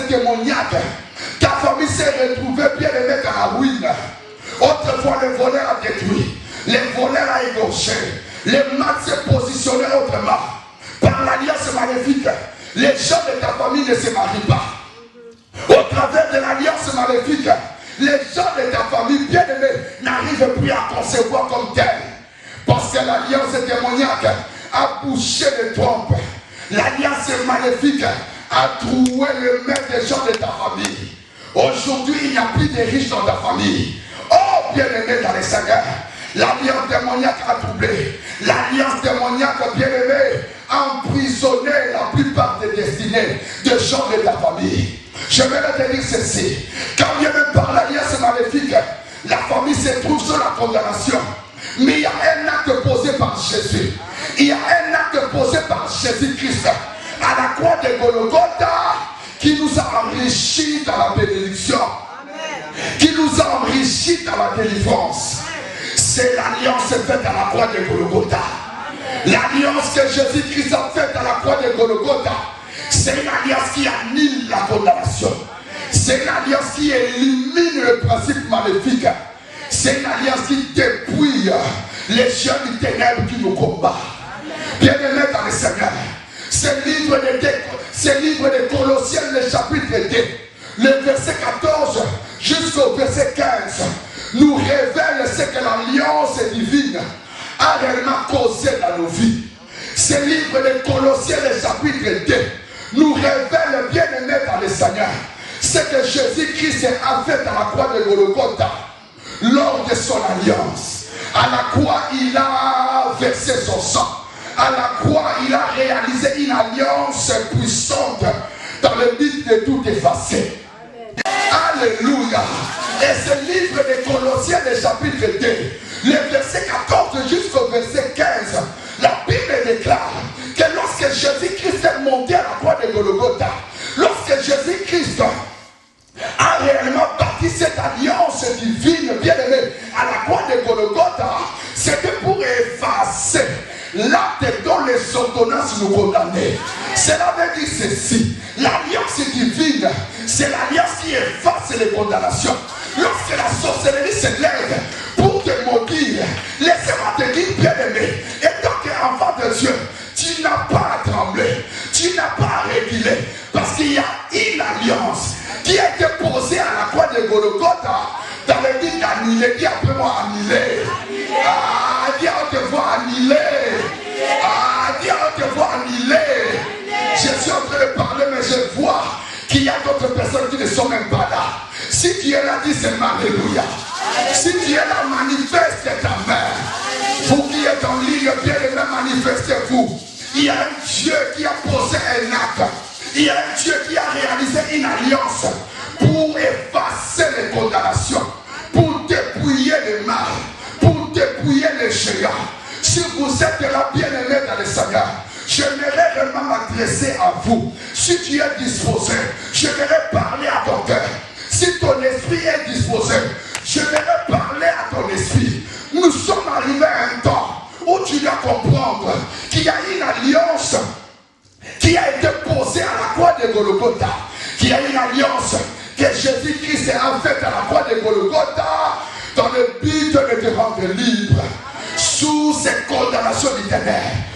démoniaque. Ta famille s'est retrouvée bien aimée dans la ruine. Autrefois, le voleur a détruit, le voleur a égorgé, le mal s'est positionné autrement. Par l'alliance maléfique, les gens de ta famille ne se marient pas. Au travers de l'alliance maléfique, les gens de ta famille bien-aimée n'arrivent plus à concevoir comme tel. Parce que l'alliance démoniaque a bouché les trompes. L'alliance maléfique a troué le maître des gens de ta famille. Aujourd'hui, il n'y a plus de riches dans ta famille. Oh, bien-aimé dans les Seigneur, l'alliance démoniaque a troublé. L'alliance démoniaque, bien-aimé, a emprisonné la plupart des destinées des gens de ta famille. Je vais te dire ceci. Quand bien même par l'alliance maléfique, la famille se trouve sur la condamnation. Mais il y a un acte posé par Jésus. Il y a un acte posé par Jésus-Christ à la croix de Golgotha qui nous a enrichis dans la bénédiction. Amen. Qui nous a enrichis dans la délivrance. C'est l'alliance faite à la croix de Golgotha. L'alliance que Jésus-Christ a faite à la croix de Golgotha, c'est une alliance qui annule la condamnation. C'est une alliance qui élimine le principe maléfique. C'est une alliance qui dépouille les chiens du ténèbre qui nous combattent. Bien-aimés dans le Seigneur, ce livre de Colossiens, le chapitre 2, le verset 14 jusqu'au verset 15, nous révèle ce que l'alliance divine a réellement causé dans nos vies. Ce livre de Colossiens, le chapitre 2, nous révèle, bien-aimés dans le Seigneur, ce que Jésus-Christ a fait à la croix de Golgotha lors de son alliance. À la croix, il a versé son sang. À la croix, il a réalisé une alliance puissante dans le but de tout effacer. Alléluia. Et ce livre de Colossiens, le chapitre 2, le verset 14 jusqu'au verset 15, la Bible déclare que lorsque Jésus-Christ est monté à la croix de Golgotha, lorsque Jésus-Christ a réellement bâti cette alliance divine, bien-aimée, à la croix de Golgotha, c'était pour effacer l'acte dont les ordonnances nous condamnaient. Cela veut dire ceci: l'alliance divine, c'est l'alliance qui efface les condamnations. Lorsque la sorcellerie se lève pour te maudire, laissez-moi te dire, bien-aimé, étant qu'enfant de Dieu, tu n'as pas à trembler, tu n'as pas à réguler, parce qu'il y a une alliance qui a été posée à la croix de Golgotha dans le but d'annuler. Dis après moi, annuler. Ah, dis on te voit annuler. Ah, dis on te voit annuler. Je suis en train de parler, mais je vois qu'il y a d'autres personnes qui ne sont même pas là. Si tu es là, dis seulement alléluia. Si tu es là, manifeste ta main. Vous qui êtes en ligne, bien aimé, manifestez-vous. Il y a un Dieu qui a posé un acte. Il y a un Dieu qui a réalisé une alliance pour effacer les condamnations, pour dépouiller les mal, pour dépouiller les géants. Si vous êtes là, bien aimé dans le Seigneur, j'aimerais vraiment m'adresser à vous. Si tu es disposé, j'aimerais parler à ton cœur. Si ton esprit est disposé, j'aimerais parler à ton esprit. Nous sommes arrivés à un temps où tu dois comprendre qu'il y a une alliance qui a été posée à la croix de Golgotha, qui a une alliance que Jésus-Christ a faite à la croix de Golgotha dans le but de te rendre libre sous ces condamnations littéraires.